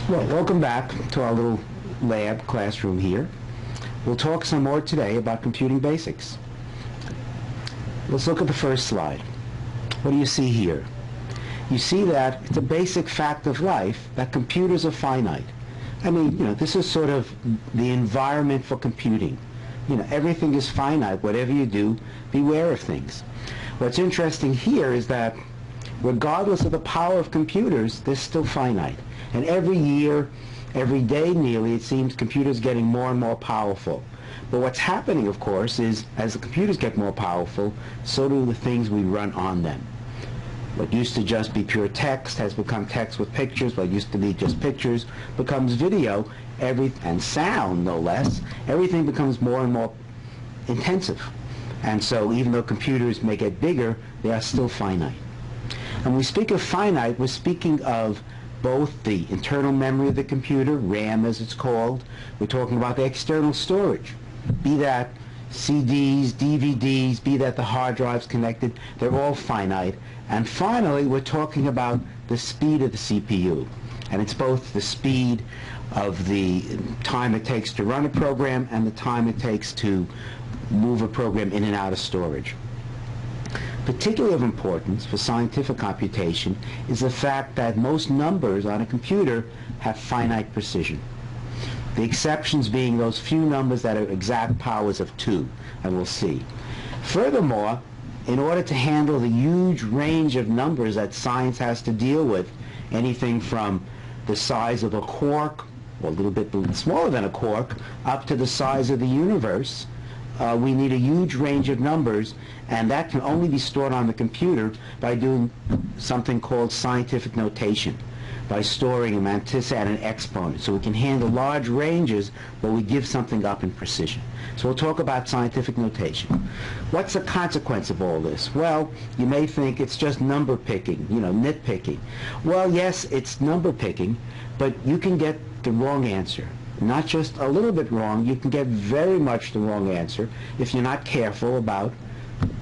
Well, welcome back to our little lab classroom here. We'll talk some more today about computing basics. Let's look at the first slide. What do you see here? You see that it's a basic fact of life that computers are finite. I mean, this is sort of the environment for computing. Everything is finite. Whatever you do, beware of things. What's interesting here is that regardless of the power of computers, they're still finite. And every year, every day nearly, it seems computers getting more and more powerful. But what's happening, of course, is as the computers get more powerful, so do the things we run on them. What used to just be pure text has become text with pictures. What used to be just pictures becomes video, and sound, no less. Everything becomes more and more intensive. And so even though computers may get bigger, they are still finite. And when we speak of finite, we're speaking of both the internal memory of the computer, RAM as it's called. We're talking about the external storage, be that CDs, DVDs, be that the hard drives connected, they're all finite. And finally, we're talking about the speed of the CPU. And it's both the speed of the time it takes to run a program and the time it takes to move a program in and out of storage. Particularly of importance for scientific computation is the fact that most numbers on a computer have finite precision. The exceptions being those few numbers that are exact powers of 2, and we'll see. Furthermore, in order to handle the huge range of numbers that science has to deal with, anything from the size of a quark, or a little bit smaller than a quark, up to the size of the universe, we need a huge range of numbers, and that can only be stored on the computer by doing something called scientific notation, by storing a mantissa and an exponent. So we can handle large ranges, but we give something up in precision. So we'll talk about scientific notation. What's the consequence of all this? Well, you may think it's just number picking, nitpicking. Well, yes, it's number picking, but you can get the wrong answer. Not just a little bit wrong, you can get very much the wrong answer if you're not careful about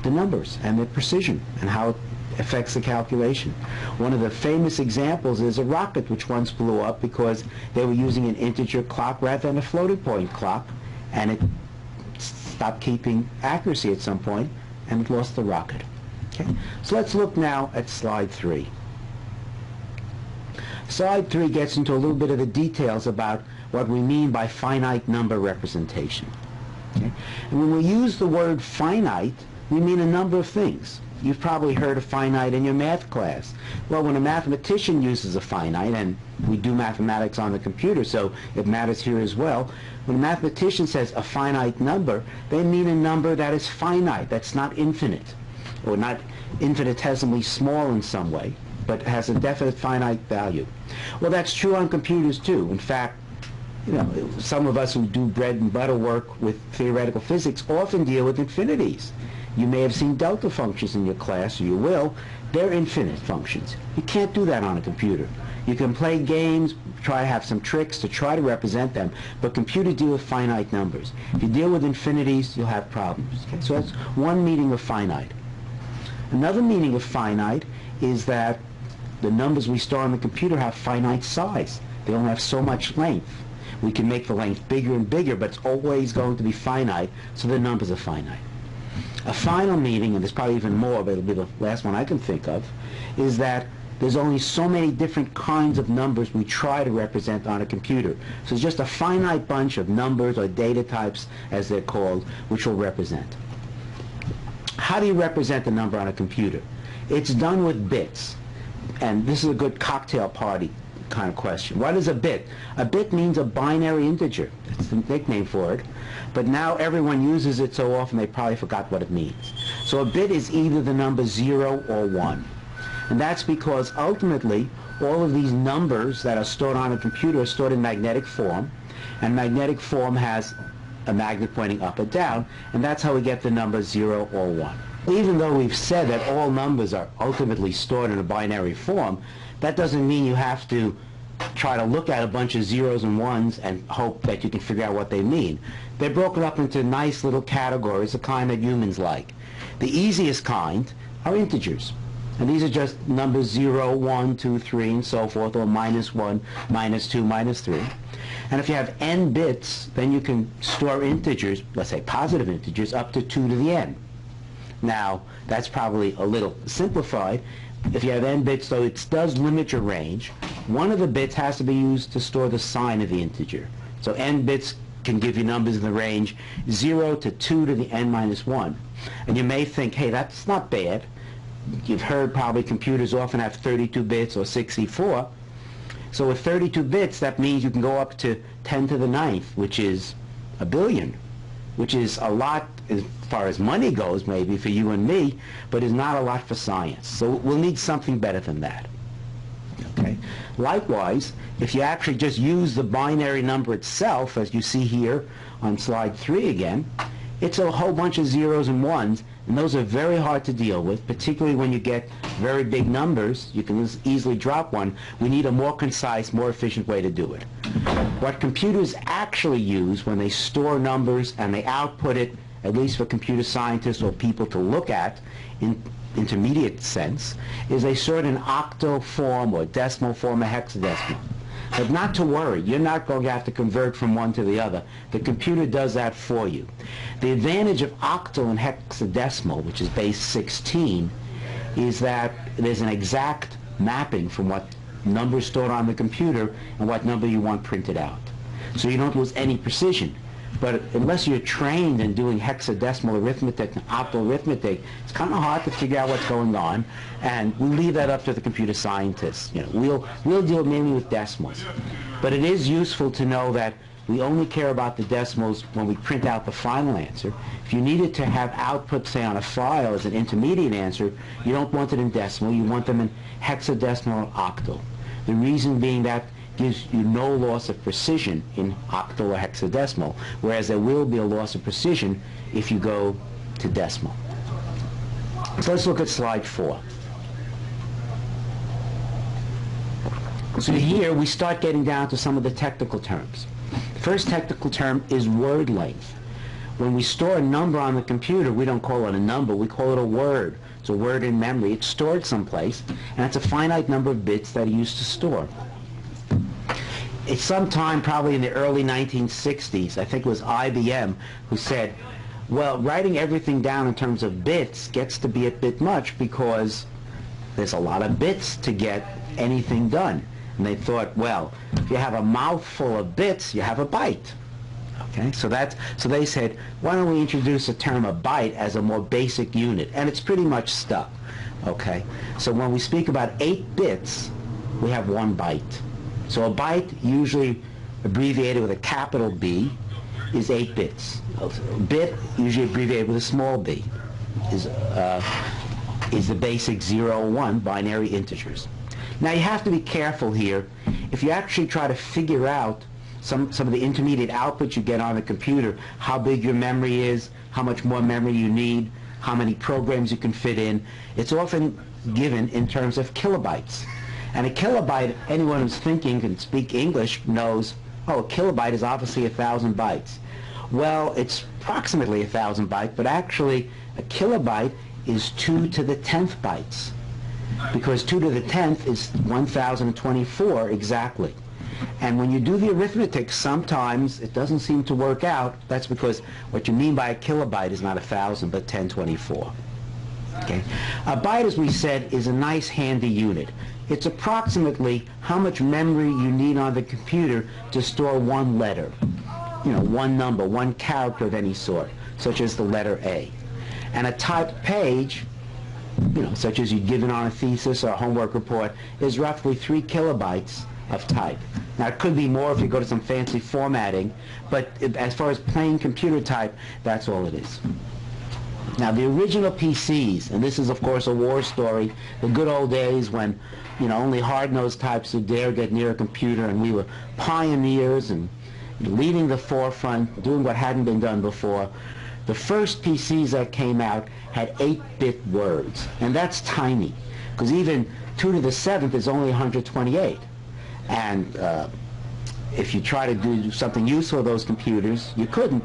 the numbers and their precision and how it affects the calculation. One of the famous examples is a rocket which once blew up because they were using an integer clock rather than a floating point clock, and it stopped keeping accuracy at some point and it lost the rocket. Okay? So let's look now at slide 3. Slide 3 gets into a little bit of the details about what we mean by finite number representation. Okay? And when we use the word finite, we mean a number of things. You've probably heard of finite in your math class. Well, when a mathematician uses a finite, and we do mathematics on the computer, so it matters here as well, when a mathematician says a finite number, they mean a number that is finite, that's not infinite, or not infinitesimally small in some way, but has a definite finite value. Well, that's true on computers too. In fact, some of us who do bread and butter work with theoretical physics often deal with infinities. You may have seen delta functions in your class, or you will. They're infinite functions. You can't do that on a computer. You can play games, try to have some tricks to try to represent them, but computers deal with finite numbers. If you deal with infinities, you'll have problems. Okay? So that's one meaning of finite. Another meaning of finite is that the numbers we store on the computer have finite size. They only have so much length. We can make the length bigger and bigger, but it's always going to be finite, so the numbers are finite. A final meaning, and there's probably even more, but it'll be the last one I can think of, is that there's only so many different kinds of numbers we try to represent on a computer. So it's just a finite bunch of numbers, or data types, as they're called, which we'll represent. How do you represent a number on a computer? It's done with bits. And this is a good cocktail party kind of question. What is a bit? A bit means a binary integer. That's the nickname for it. But now everyone uses it so often they probably forgot what it means. So a bit is either the number 0 or 1. And that's because ultimately all of these numbers that are stored on a computer are stored in magnetic form. And magnetic form has a magnet pointing up or down. And that's how we get the number 0 or 1. Even though we've said that all numbers are ultimately stored in a binary form, that doesn't mean you have to try to look at a bunch of zeros and ones and hope that you can figure out what they mean. They're broken up into nice little categories, the kind that humans like. The easiest kind are integers. And these are just numbers 0, 1, 2, 3, and so forth, or -1, -2, -3. And if you have n bits, then you can store integers, let's say positive integers, up to 2 to the n. Now, that's probably a little simplified. If you have n bits, though, it does limit your range. One of the bits has to be used to store the sign of the integer. So n bits can give you numbers in the range 0 to 2 to the n minus 1. And you may think, hey, that's not bad. You've heard probably computers often have 32 bits or 64. So with 32 bits, that means you can go up to 10 to the 9th, which is a billion, which is a lot as far as money goes, maybe, for you and me, but is not a lot for science. So we'll need something better than that. Okay. Likewise, if you actually just use the binary number itself, as you see here on slide 3 again, it's a whole bunch of zeros and ones, and those are very hard to deal with, particularly when you get very big numbers. You can easily drop one. We need a more concise, more efficient way to do it. What computers actually use when they store numbers and they output it, at least for computer scientists or people to look at in intermediate sense, is they store it in octal form or decimal form or hexadecimal. But not to worry, you're not going to have to convert from one to the other. The computer does that for you. The advantage of octal and hexadecimal, which is base 16, is that there's an exact mapping from what number is stored on the computer and what number you want printed out. So you don't lose any precision. But unless you're trained in doing hexadecimal arithmetic and octal arithmetic, it's kind of hard to figure out what's going on, and we leave that up to the computer scientists. You know, we'll deal mainly with decimals. But it is useful to know that we only care about the decimals when we print out the final answer. If you needed to have output, say, on a file as an intermediate answer, you don't want it in decimal, you want them in hexadecimal or octal. The reason being that gives you no loss of precision in octal or hexadecimal, whereas there will be a loss of precision if you go to decimal. So let's look at slide 4. So here we start getting down to some of the technical terms. The first technical term is word length. When we store a number on the computer, we don't call it a number, we call it a word. It's a word in memory. It's stored someplace, and it's a finite number of bits that are used to store. It's sometime probably in the early 1960s, I think it was IBM, who said, well, writing everything down in terms of bits gets to be a bit much because there's a lot of bits to get anything done. And they thought, well, if you have a mouthful of bits, you have a byte. Okay, so they said, why don't we introduce a term, a byte, as a more basic unit? And it's pretty much stuck. Okay, so when we speak about 8 bits, we have 1 byte. So a byte, usually abbreviated with a capital B, is 8 bits. A bit, usually abbreviated with a small b, is the basic 0, 1 binary integers. Now you have to be careful here. If you actually try to figure out some of the intermediate outputs you get on a computer, how big your memory is, how much more memory you need, how many programs you can fit in, it's often given in terms of kilobytes. And a kilobyte, anyone who's thinking and speak English knows, oh, a kilobyte is obviously 1,000 bytes. Well, it's approximately 1,000 bytes, but actually a kilobyte is 2 to the 10th bytes, because 2 to the 10th is 1,024 exactly. And when you do the arithmetic, sometimes it doesn't seem to work out. That's because what you mean by a kilobyte is not 1,000, but 1024. Okay? A byte, as we said, is a nice handy unit. It's approximately how much memory you need on the computer to store one letter. You know, one number, one character of any sort, such as the letter A. And a typed page, you know, such as you'd given on a thesis or a homework report, is roughly 3 kilobytes of type. Now, it could be more if you go to some fancy formatting, but as far as plain computer type, that's all it is. Now, the original PCs, and this is, of course, a war story, the good old days when, you know, only hard-nosed types would dare get near a computer, and we were pioneers and leading the forefront, doing what hadn't been done before. The first PCs that came out had 8-bit words, and that's tiny, because even 2 to the 7th is only 128. And if you try to do something useful with those computers, you couldn't.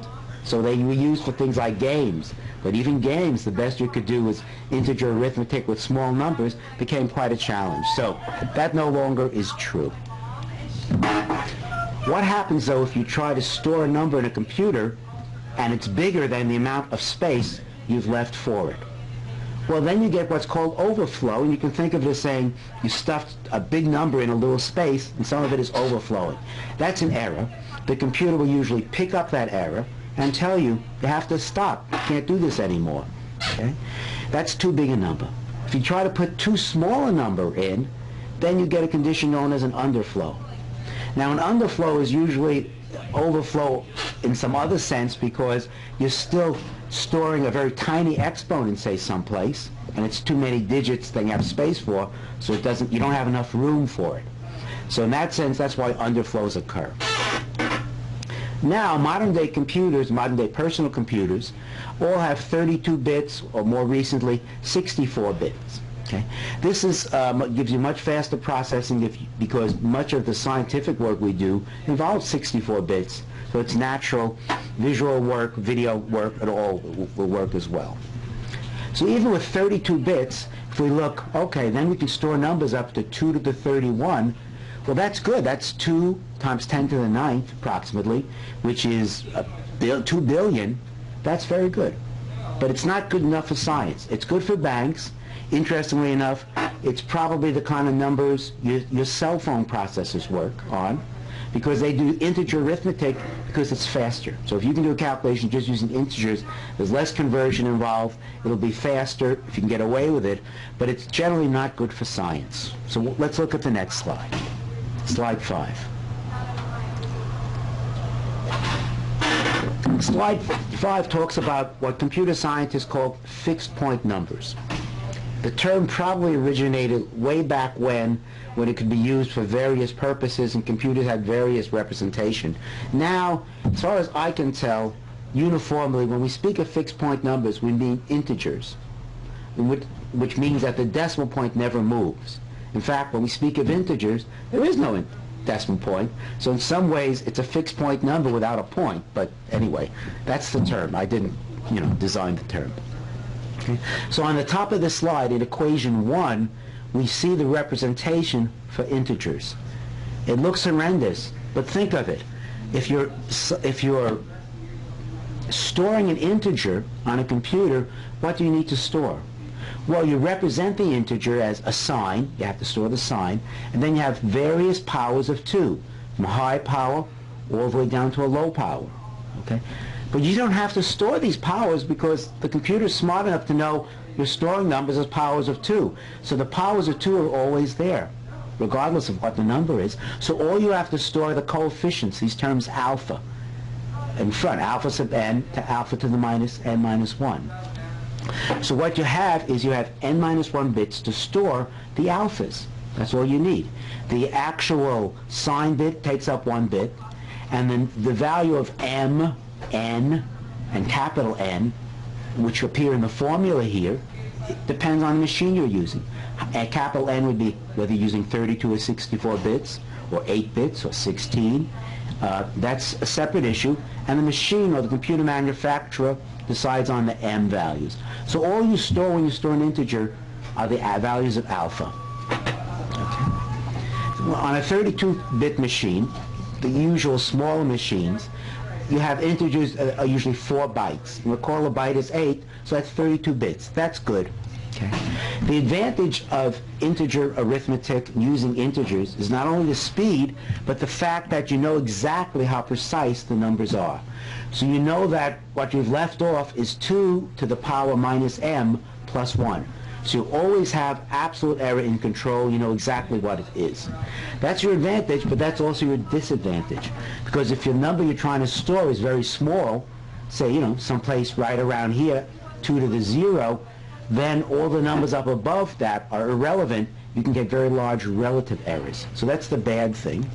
So they were used for things like games. But even games, the best you could do was integer arithmetic with small numbers, became quite a challenge. So that no longer is true. What happens, though, if you try to store a number in a computer and it's bigger than the amount of space you've left for it? Well, then you get what's called overflow, and you can think of it as saying you stuffed a big number in a little space and some of it is overflowing. That's an error. The computer will usually pick up that error and tell you, you have to stop. You can't do this anymore. Okay? That's too big a number. If you try to put too small a number in, then you get a condition known as an underflow. Now, an underflow is usually overflow in some other sense because you're still storing a very tiny exponent, say, someplace, and it's too many digits that you have space for, so you don't have enough room for it. So in that sense, that's why underflows occur. Now, modern-day computers, modern-day personal computers, all have 32 bits, or more recently, 64 bits. Okay? This is, gives you much faster processing because much of the scientific work we do involves 64 bits. So it's natural. Visual work, video work, it all will work as well. So even with 32 bits, if we look, okay, then we can store numbers up to 2 to the 31. Well, that's good. That's 2 times 10 to the 9th, approximately, which is 2 billion. That's very good. But it's not good enough for science. It's good for banks. Interestingly enough, it's probably the kind of numbers your cell phone processors work on, because they do integer arithmetic because it's faster. So if you can do a calculation just using integers, there's less conversion involved. It'll be faster if you can get away with it, but it's generally not good for science. So let's look at the next slide. Slide 5. Slide 5 talks about what computer scientists call fixed point numbers. The term probably originated way back when it could be used for various purposes and computers had various representation. Now, as far as I can tell, uniformly, when we speak of fixed point numbers, we mean integers, which means that the decimal point never moves. In fact, when we speak of integers, there is no decimal point. So in some ways, it's a fixed point number without a point. But anyway, that's the term. I didn't, design the term. Okay. So on the top of the slide, in equation 1, we see the representation for integers. It looks horrendous, but think of it. If you're storing an integer on a computer, what do you need to store? Well, you represent the integer as a sign. You have to store the sign. And then you have various powers of 2, from a high power all the way down to a low power. Okay? But you don't have to store these powers because the computer's smart enough to know you're storing numbers as powers of 2. So the powers of 2 are always there, regardless of what the number is. So all you have to store are the coefficients, these terms alpha, in front, alpha sub n to alpha to the minus n minus 1. So what you have is you have n minus 1 bits to store the alphas. That's all you need. The actual sign bit takes up 1 bit, and then the value of m, n, and capital N, which appear in the formula here, it depends on the machine you're using. A capital N would be whether you're using 32 or 64 bits, or 8 bits, or 16. That's a separate issue, and the machine or the computer manufacturer decides on the m values. So all you store when you store an integer are the values of alpha. Okay. Well, on a 32-bit machine, the usual smaller machines, you have integers are usually 4 bytes. You recall a byte is 8, so that's 32 bits. That's good. Okay. The advantage of integer arithmetic using integers is not only the speed, but the fact that you know exactly how precise the numbers are. So you know that what you've left off is 2 to the power minus m plus 1. So you always have absolute error in control. You know exactly what it is. That's your advantage, but that's also your disadvantage. Because if your number you're trying to store is very small, say, someplace right around here, 2 to the 0, then all the numbers up above that are irrelevant. You can get very large relative errors. So that's the bad thing.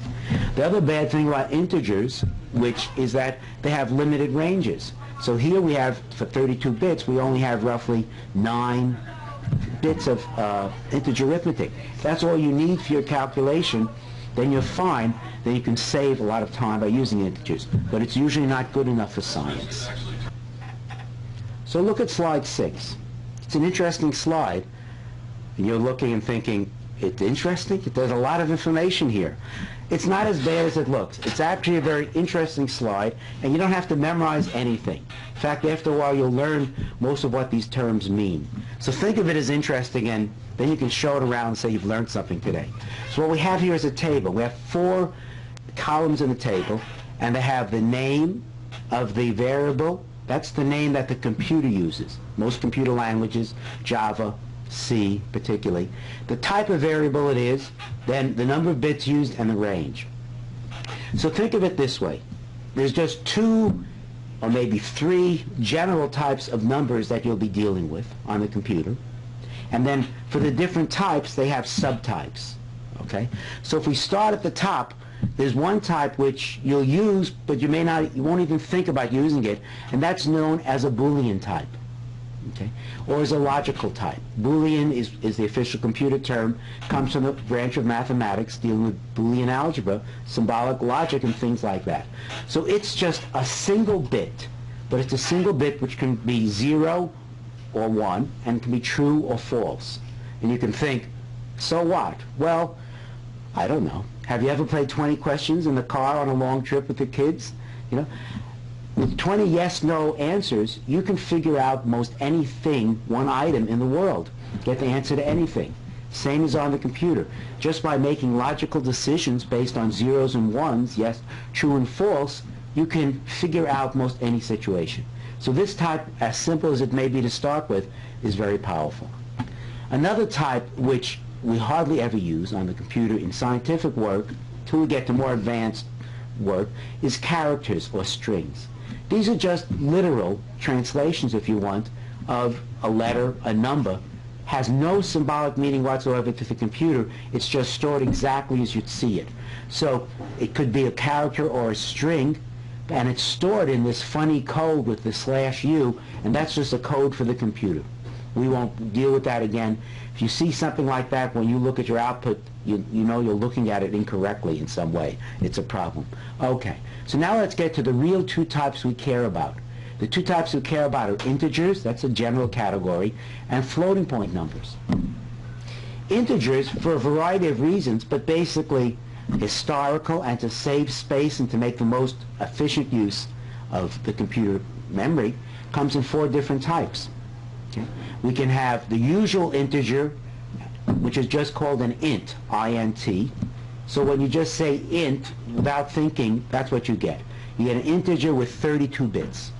The other bad thing about integers, which is that they have limited ranges. So here we have, for 32 bits, we only have roughly 9 bits of integer arithmetic. That's all you need for your calculation. then you'll find that you can save a lot of time by using integers. But it's usually not good enough for science. So look at slide 6. It's an interesting slide. And you're looking and thinking, it's interesting? There's a lot of information here. It's not as bad as it looks. It's actually a very interesting slide, and you don't have to memorize anything. In fact, after a while, you'll learn most of what these terms mean. So think of it as interesting, and then you can show it around and say you've learned something today. So what we have here is a table. We have 4 columns in the table, and they have the name of the variable. That's the name that the computer uses. Most computer languages, Java, C particularly, the type of variable it is, then the number of bits used, and the range. So think of it this way. There's just 2 or maybe 3 general types of numbers that you'll be dealing with on the computer. And then for the different types, they have subtypes. Okay? So if we start at the top, there's one type which you'll use, but you won't even think about using it, and that's known as a Boolean type. Okay? Or as a logical type. Boolean is the official computer term, comes from the branch of mathematics dealing with Boolean algebra, symbolic logic, and things like that. So it's just a single bit, but it's a single bit which can be 0 or 1, and can be true or false. And you can think, so what? Well, I don't know. Have you ever played 20 questions in the car on a long trip with the kids? You know? With 20 yes-no answers, you can figure out most anything, one item in the world. Get the answer to anything. Same as on the computer. Just by making logical decisions based on zeros and ones, yes, true and false, you can figure out most any situation. So this type, as simple as it may be to start with, is very powerful. Another type which we hardly ever use on the computer in scientific work, till we get to more advanced work, is characters or strings. These are just literal translations, if you want, of a letter, a number. Has no symbolic meaning whatsoever to the computer. It's just stored exactly as you'd see it. So it could be a character or a string, and it's stored in this funny code with the /u, and that's just a code for the computer. We won't deal with that again. If you see something like that, when you look at your output, you know you're looking at it incorrectly in some way. It's a problem. Okay, so now let's get to the real 2 types we care about. The 2 types we care about are integers, that's a general category, and floating point numbers. Integers, for a variety of reasons, but basically historical and to save space and to make the most efficient use of the computer memory, comes in 4 different types. Okay? We can have the usual integer, which is just called an int, I-N-T. So when you just say int, without thinking, that's what you get. You get an integer with 32 bits.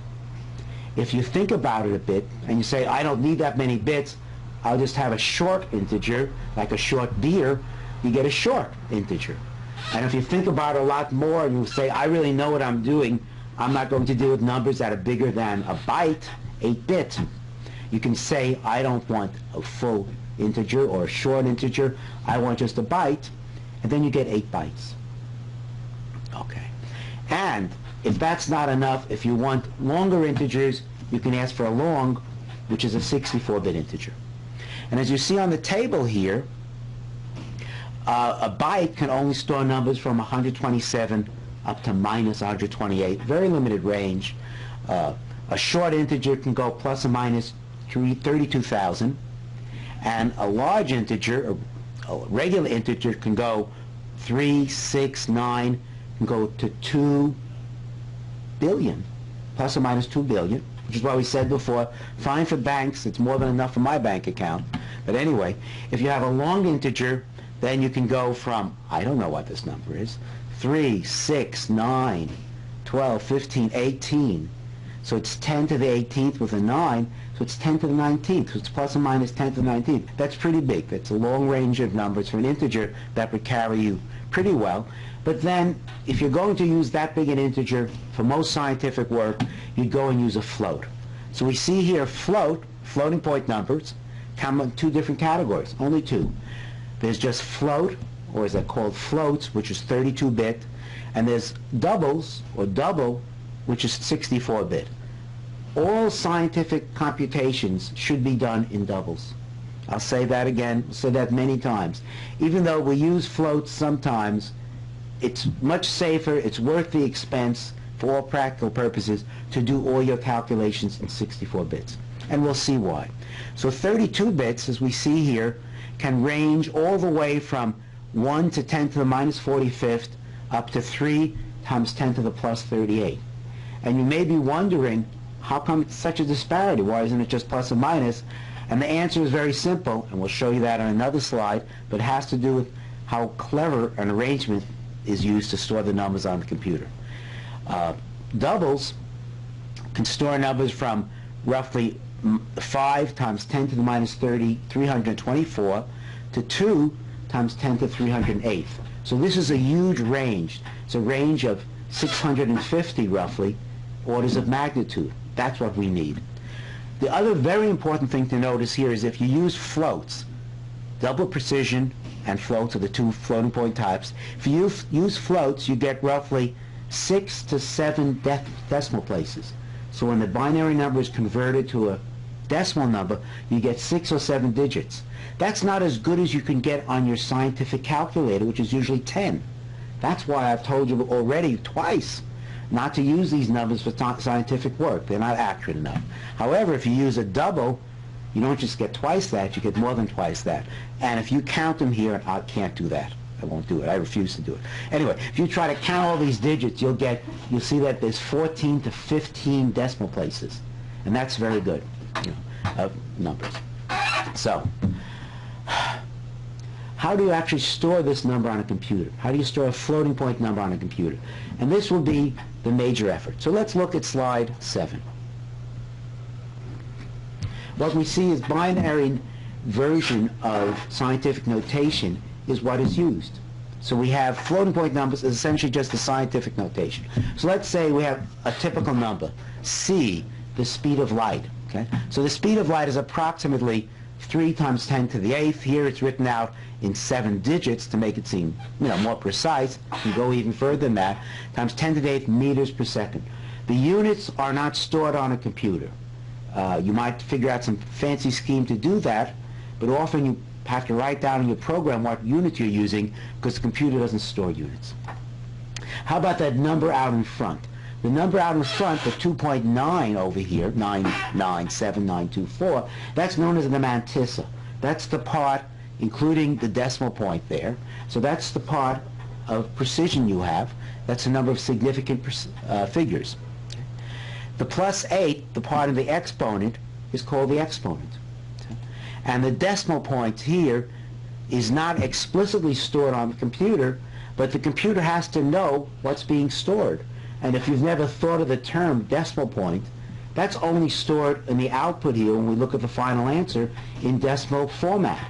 If you think about it a bit, and you say, I don't need that many bits, I'll just have a short integer, like a short beer, you get a short integer. And if you think about it a lot more, and you say, I really know what I'm doing, I'm not going to deal with numbers that are bigger than a byte, 8-bit. You can say, I don't want a full integer or a short integer, I want just a byte, and then you get 8 bytes. Okay. And if that's not enough, if you want longer integers, you can ask for a long, which is a 64-bit integer. And as you see on the table here, a byte can only store numbers from 127 up to minus 128, very limited range. A short integer can go plus or minus 32,000, and a large integer, a regular integer, can go 3, 6, 9, can go to 2 billion, plus or minus 2 billion, which is what we said before. Fine for banks, it's more than enough for my bank account. But anyway, if you have a long integer, then you can go from, I don't know what this number is, 3, 6, 9, 12, 15, 18. So it's 10 to the 18th with a 9, so it's 10 to the 19th, so it's plus or minus 10 to the 19th. That's pretty big. That's a long range of numbers for an integer that would carry you pretty well. But then, if you're going to use that big an integer for most scientific work, you'd go and use a float. So we see here floating point numbers, come in 2 different categories, only 2. There's just float, or as they're called floats, which is 32-bit, and there's doubles, or double, which is 64-bit. All scientific computations should be done in doubles. I'll say that again, say that many times. Even though we use floats sometimes, it's much safer, it's worth the expense for all practical purposes to do all your calculations in 64 bits. And we'll see why. So 32 bits, as we see here, can range all the way from 1 to 10 to the minus 45th up to 3 times 10 to the plus 38. And you may be wondering, how come it's such a disparity? Why isn't it just plus and minus? And the answer is very simple, and we'll show you that on another slide, but it has to do with how clever an arrangement is used to store the numbers on the computer. Doubles can store numbers from roughly 5 times 10 to the minus 30, 324, to 2 times 10 to the 308th. So this is a huge range. It's a range of 650, roughly, orders of magnitude. That's what we need. The other very important thing to notice here is if you use floats, double precision and floats are the two floating point types. If you use floats, you get roughly 6 to 7 decimal places. So when the binary number is converted to a decimal number, you get 6 or 7 digits. That's not as good as you can get on your scientific calculator, which is usually 10. That's why I've told you already twice not to use these numbers for scientific work. They're not accurate enough. However, if you use a double, you don't just get twice that, you get more than twice that. And if you count them here, I can't do that. I won't do it. I refuse to do it. Anyway, if you try to count all these digits, you'll see that there's 14 to 15 decimal places. And that's very good, of numbers. So, how do you actually store this number on a computer? How do you store a floating point number on a computer? And this will be the major effort. So let's look at slide 7. What we see is binary version of scientific notation is what is used. So we have floating point numbers is essentially just the scientific notation. So let's say we have a typical number, c, the speed of light. Okay? So the speed of light is approximately 3 times 10 to the 8th. Here it's written out in 7 digits to make it seem more precise. You can go even further than that, times 10 to the 8th meters per second. The units are not stored on a computer. You might figure out some fancy scheme to do that, but often you have to write down in your program what unit you're using because the computer doesn't store units. How about that number out in front? The number out in front, the 2.9 over here, 997,924, that's known as the mantissa. That's the part, including the decimal point there. So that's the part of precision you have. That's the number of significant figures. The plus 8, the part of the exponent, is called the exponent. And the decimal point here is not explicitly stored on the computer, but the computer has to know what's being stored. And if you've never thought of the term decimal point, that's only stored in the output here when we look at the final answer in decimal format.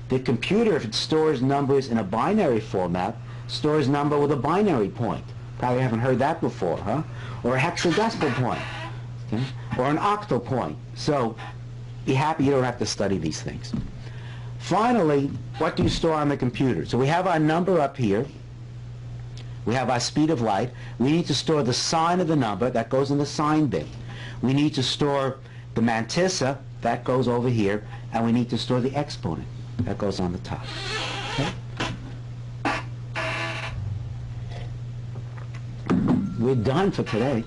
The computer, if it stores numbers in a binary format, stores number with a binary point. Probably haven't heard that before, huh? Or a hexadecimal point, okay? Or an octal point. So be happy you don't have to study these things. Finally, what do you store on the computer? So we have our number up here. We have our speed of light. We need to store the sign of the number. That goes in the sign bit. We need to store the mantissa. That goes over here. And we need to store the exponent. That goes on the top. Okay? We're done for today.